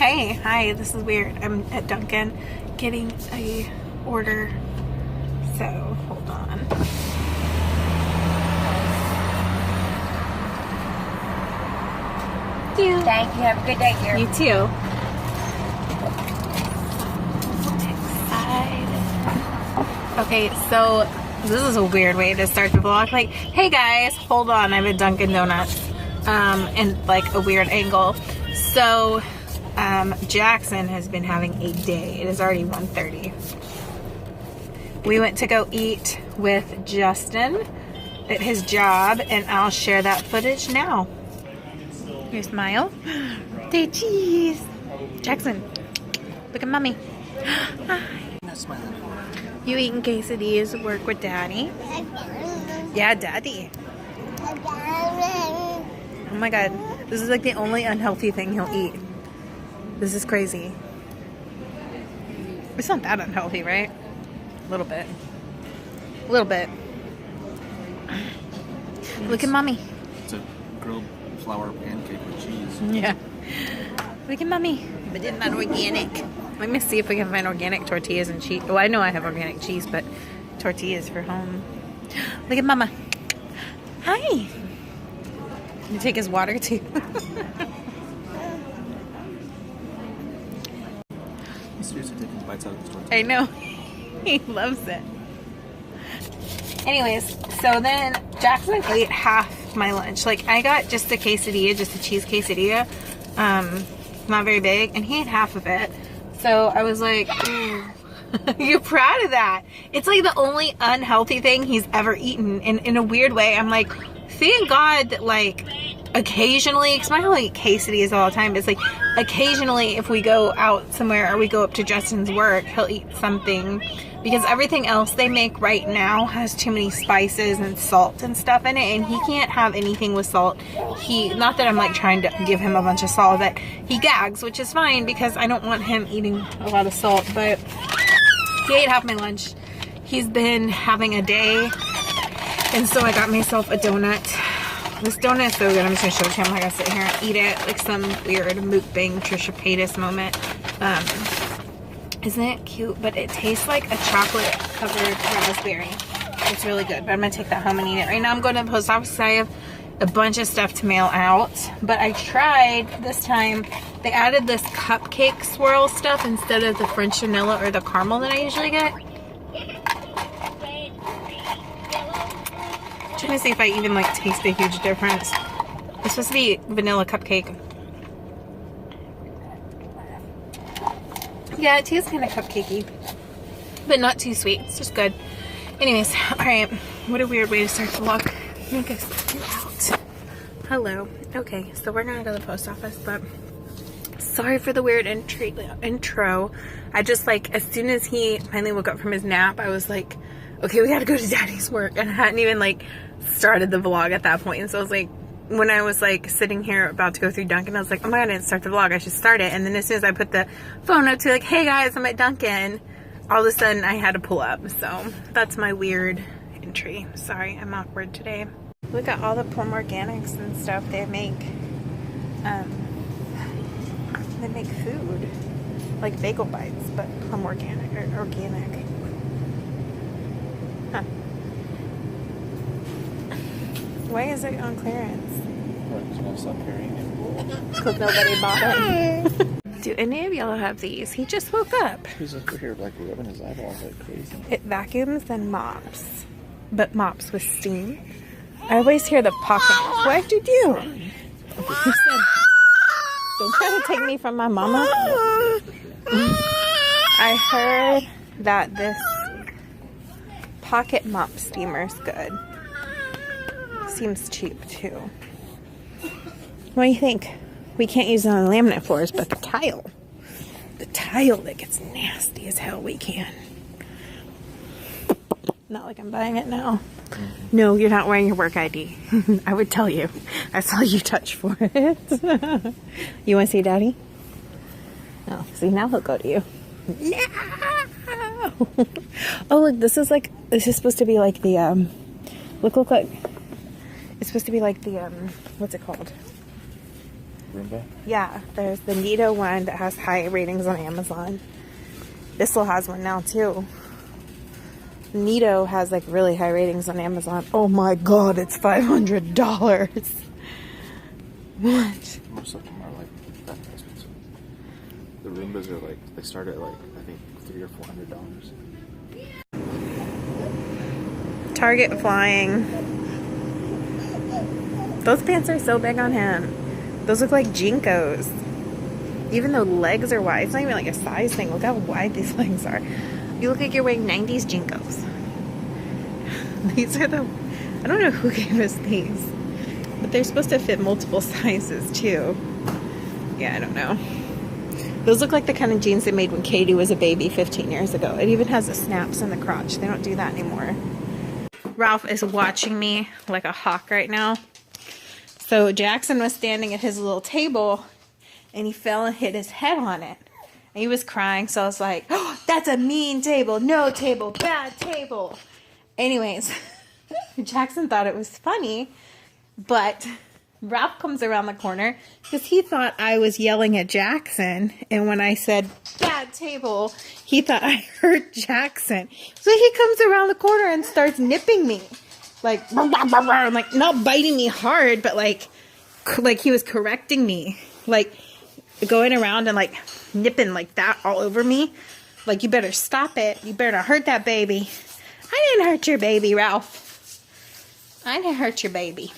Hey, hi, this is weird. I'm at Dunkin' getting a order. So, hold on. Thank you. Have a good day, dear. You too. Okay, so this is a weird way to start the vlog. Like, hey guys, hold on, I'm at Dunkin' Donuts. And like a weird angle. So, Jackson has been having a day. It is already 1:30. We went to go eat with Justin at his job, and I'll share that footage now. You smile. Say cheese. Jackson, look at mommy. Hi. Not smiling. You eating quesadillas at work with Daddy? Yeah, Daddy. Oh my God. This is like the only unhealthy thing he'll eat. This is crazy. It's not that unhealthy, right? A little bit. A little bit. Look at mommy. It's a grilled flour pancake with cheese. Yeah. Look at mommy. But it's not organic. Let me see if we can find organic tortillas and cheese. Well, I know I have organic cheese, but tortillas for home. Look at mama. Hi. You take his water too. He's seriously taking bites out of his tortilla. I know. He loves it. Anyways, so then Jackson ate half my lunch. Like, I got just a quesadilla, just a cheese quesadilla. Not very big. And he ate half of it. So I was like, ooh. You're proud of that. It's like the only unhealthy thing he's ever eaten. And in a weird way, I'm like, thank God that, like, occasionally, because I don't eat quesadillas all the time, but it's like occasionally if we go out somewhere or we go up to Justin's work, he'll eat something, because everything else they make right now has too many spices and salt and stuff in it, and he can't have anything with salt. Not that I'm like trying to give him a bunch of salt, but he gags, which is fine because I don't want him eating a lot of salt. But he ate half my lunch. He's been having a day, and so I got myself a donut. This donut is so good. I'm just going to show it to him. I gotta sit here and eat it like some weird mukbang Trisha Paytas moment. Isn't it cute? But it tastes like a chocolate covered raspberry. It's really good. But I'm going to take that home and eat it. Right now I'm going to the post office because I have a bunch of stuff to mail out. But I tried this time. They added this cupcake swirl stuff instead of the French vanilla or the caramel that I usually get. Trying to see if I even like taste a huge difference. It's supposed to be vanilla cupcake. Yeah, it tastes kind of cupcakey, but not too sweet. It's just good. Anyways, all right. What a weird way to start the vlog. Make us get out. Hello. Okay, so we're gonna go to the post office, but sorry for the weird intro. I just like, as soon as he finally woke up from his nap, I was like, okay, we gotta go to Daddy's work, and I hadn't even like started the vlog at that point. And so I was like, when I was like sitting here about to go through Dunkin', I was like, oh my God, I didn't start the vlog, I should start it. And then as soon as I put the phone up to like, hey guys, I'm at Dunkin', all of a sudden I had to pull up. So that's my weird entry. Sorry, I'm awkward today. Look at all the plum organics and stuff they make. They make food like bagel bites, but plum organic or organic. Huh. Why is it on clearance? Stop carrying it. Because nobody bought it. Do any of y'all have these? He just woke up. He's over here like rubbing his eyeballs like crazy. It vacuums and mops, but mops with steam. I always hear the pocket. What'd you do? He said, don't try to take me from my mama. I heard that this pocket mop steamer's good. Seems cheap too. What do you think? We can't use it on laminate floors, but the tile that gets nasty as hell, we can. Not like I'm buying it now. No, you're not wearing your work ID. I would tell you. I saw you touch for it. You want to see Daddy? Oh, see, now he'll go to you. No! Oh, look, this is supposed to be like the, look. It's supposed to be like the, what's it called? Roomba? Yeah, there's the Nido one that has high ratings on Amazon. Bissell has one now too. Nido has like really high ratings on Amazon. Oh my god, it's $500. What? Most of them are like that expensive. The Roombas are like, they start at like, I think $300 or $400. Target flying. Those pants are so big on him. Those look like Jinkos. Even though legs are wide, it's not even like a size thing. Look how wide these legs are. You look like you're wearing 90s Jinkos. These are the, I don't know who gave us these, but they're supposed to fit multiple sizes too. Yeah, I don't know. Those look like the kind of jeans they made when Katie was a baby 15 years ago. It even has the snaps in the crotch. They don't do that anymore. Ralph is watching me like a hawk right now. So Jackson was standing at his little table and he fell and hit his head on it. And he was crying, so I was like, oh, that's a mean table. No table. Bad table. Anyways, Jackson thought it was funny, but Ralph comes around the corner because he thought I was yelling at Jackson. And when I said bad table, he thought I hurt Jackson. So he comes around the corner and starts nipping me. Like, like not biting me hard, but like he was correcting me. Like going around and like nipping like that all over me. Like, you better stop it. You better not hurt that baby. I didn't hurt your baby, Ralph. I didn't hurt your baby.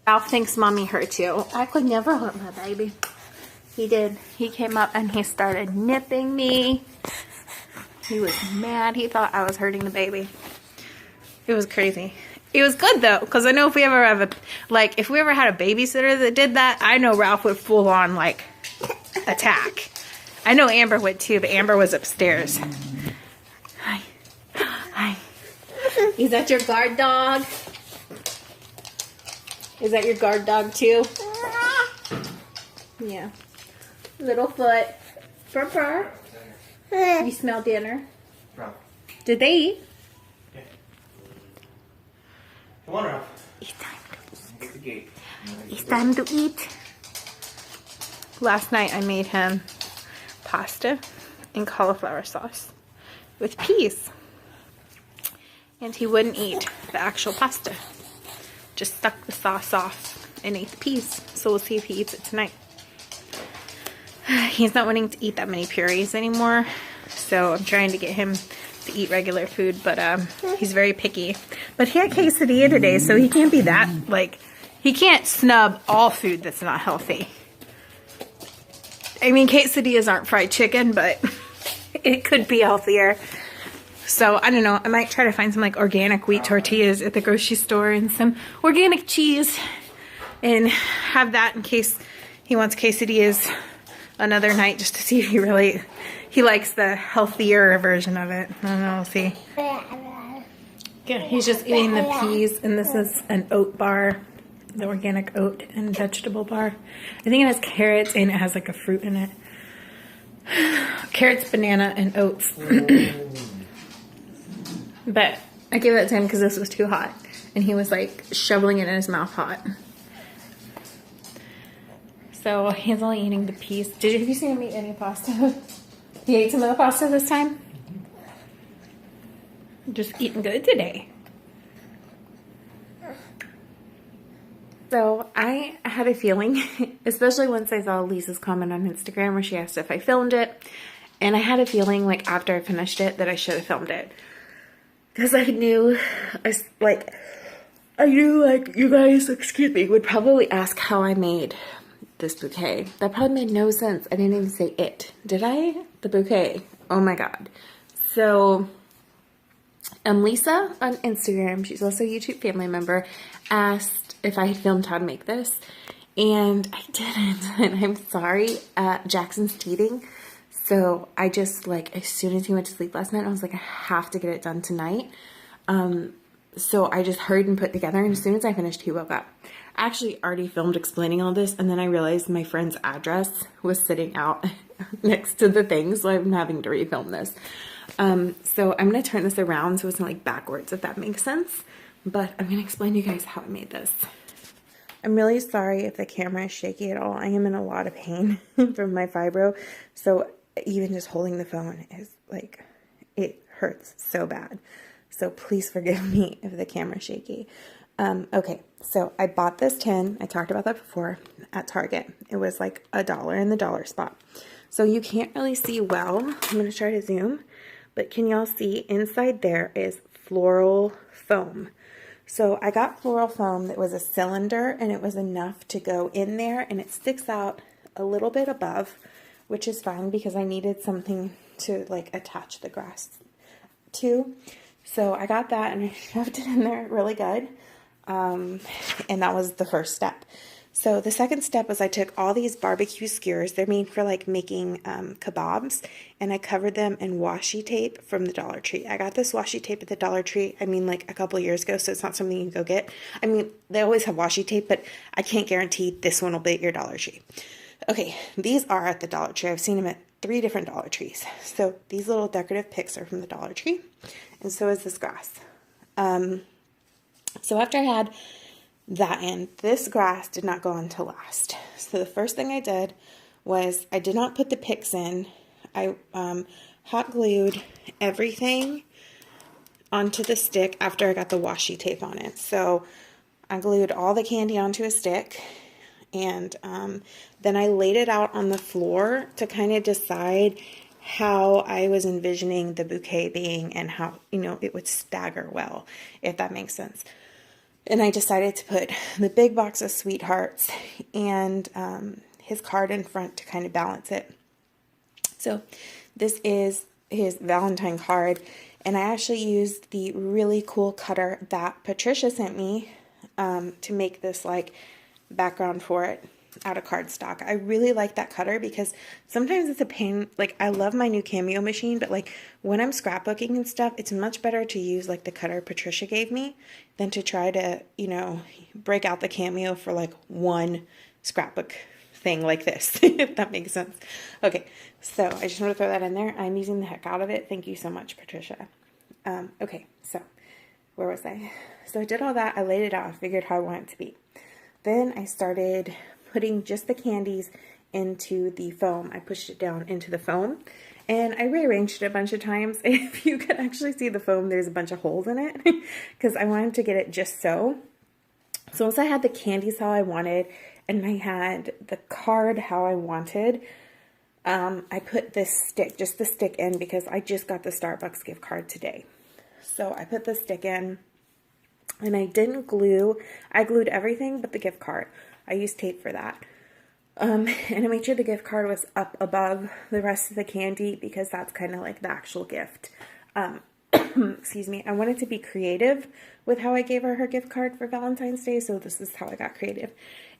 Ralph thinks mommy hurt you. I could never hurt my baby. He did. He came up and he started nipping me. He was mad. He thought I was hurting the baby. It was crazy. It was good though, because I know if we ever have if we ever had a babysitter that did that, I know Ralph would full on like attack. I know Amber would too, but Amber was upstairs. Hi. Hi. Is that your guard dog? Is that your guard dog too? Yeah. Little foot. Purr purr. You smell dinner. Did they eat? Yeah. Come on, Ralph. It's time to eat. Get the gate. It's time to eat. Last night I made him pasta and cauliflower sauce with peas. And he wouldn't eat the actual pasta. Just stuck the sauce off and ate the peas. So we'll see if he eats it tonight. He's not wanting to eat that many purees anymore. So I'm trying to get him to eat regular food, but he's very picky. But he had quesadilla today, so he can't be that, like, he can't snub all food that's not healthy. I mean, quesadillas aren't fried chicken, but it could be healthier. So, I don't know. I might try to find some, like, organic wheat tortillas at the grocery store and some organic cheese and have that in case he wants quesadillas another night just to see if he likes the healthier version of it. I don't know. We'll see. Yeah, he's just eating the peas, and this is an oat bar. The organic oat and vegetable bar. I think it has carrots and it has like a fruit in it. Carrots, banana, and oats. But I gave that to him because this was too hot. And he was like shoveling it in his mouth hot. So he's only eating the peas. Have you seen him eat any pasta? He ate some of the pasta this time? Just eating good today. So I had a feeling, especially once I saw Lisa's comment on Instagram where she asked if I filmed it. And I had a feeling like after I finished it that I should have filmed it. Because I knew you guys, excuse me, would probably ask how I made this bouquet. That probably made no sense. I didn't even say it. Did I? The bouquet. Oh my god. So Lisa on Instagram, she's also a YouTube family member, asked if I had filmed how to make this, and I didn't, and I'm sorry. Jackson's teething, so I just, like, as soon as he went to sleep last night, I was like, I have to get it done tonight. So I just hurried and put it together, and as soon as I finished, he woke up. I actually already filmed explaining all this, and then I realized my friend's address was sitting out next to the thing, so I'm having to refilm this. So I'm going to turn this around so it's not like backwards, if that makes sense. But I'm going to explain to you guys how I made this. I'm really sorry if the camera is shaky at all. I am in a lot of pain from my fibro. So even just holding the phone is like, it hurts so bad. So please forgive me if the camera is shaky. Okay, so I bought this tin. I talked about that before at Target. It was like $1 in the dollar spot. So you can't really see well. I'm going to try to zoom. But can y'all see inside there is floral foam. So I got floral foam that was a cylinder, and it was enough to go in there, and it sticks out a little bit above, which is fine because I needed something to like attach the grass to. So I got that and I shoved it in there really good. And that was the first step. So the second step was I took all these barbecue skewers. They're made for like making kebabs, and I covered them in washi tape from the Dollar Tree. I got this washi tape at the Dollar Tree, I mean like a couple years ago, so it's not something you can go get. I mean, they always have washi tape, but I can't guarantee this one will be at your Dollar Tree. Okay, these are at the Dollar Tree. I've seen them at 3 different Dollar Trees. So these little decorative picks are from the Dollar Tree, and so is this grass. So after I had that in, this grass did not go on to last. So the first thing I did was I did not put the picks in. I hot glued everything onto the stick after I got the washi tape on it. So I glued all the candy onto a stick, and then I laid it out on the floor to kind of decide how I was envisioning the bouquet being and how, you know, it would stagger well, if that makes sense. And I decided to put the big box of sweethearts and his card in front to kind of balance it. So this is his Valentine card, and I actually used the really cool cutter that Patricia sent me to make this like background for it out of cardstock. I really like that cutter because sometimes it's a pain. Like, I love my new Cameo machine, but like when I'm scrapbooking and stuff, it's much better to use like the cutter Patricia gave me than to try to, you know, break out the Cameo for like one scrapbook thing like this, if that makes sense. Okay, so I just want to throw that in there. I'm using the heck out of it. Thank you so much, Patricia. Okay, so where was I? So I did all that. I laid it out and figured how I want it to be. Then I started putting just the candies into the foam. I pushed it down into the foam, and I rearranged it a bunch of times. If you could actually see the foam, there's a bunch of holes in it because I wanted to get it just so. So once I had the candies how I wanted, and I had the card how I wanted, I put this stick, just the stick in, because I just got the Starbucks gift card today. So I put the stick in, and I didn't glue. I glued everything but the gift card. I used tape for that. And I made sure the gift card was up above the rest of the candy because that's kind of like the actual gift. Excuse me. I wanted to be creative with how I gave her gift card for Valentine's Day, so this is how I got creative.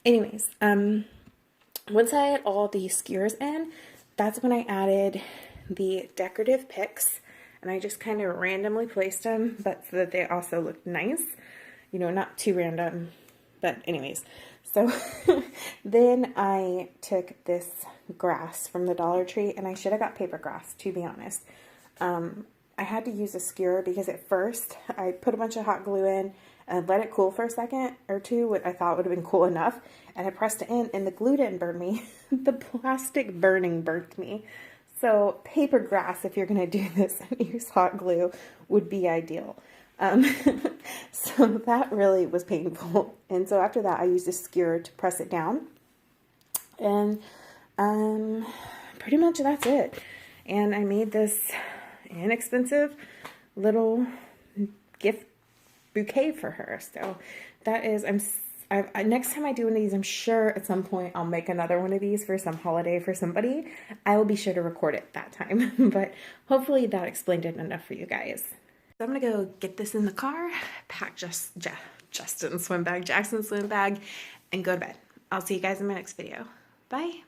Anyways, once I had all the skewers in, that's when I added the decorative picks, and I just kind of randomly placed them, but so that they also looked nice. You know, not too random, but anyways. So then I took this grass from the Dollar Tree, and I should have got paper grass, to be honest. I had to use a skewer because at first I put a bunch of hot glue in and let it cool for a second or two, what I thought would have been cool enough, and I pressed it in, and the glue didn't burn me. The plastic burning burnt me. So paper grass, if you're going to do this and use hot glue, would be ideal. So that really was painful. And so after that, I used a skewer to press it down. And pretty much that's it. And I made this inexpensive little gift bouquet for her. So that is, next time I do one of these, I'm sure at some point I'll make another one of these for some holiday for somebody. I will be sure to record it that time. But hopefully that explained it enough for you guys. So I'm going to go get this in the car, pack Jackson's swim bag, and go to bed. I'll see you guys in my next video. Bye.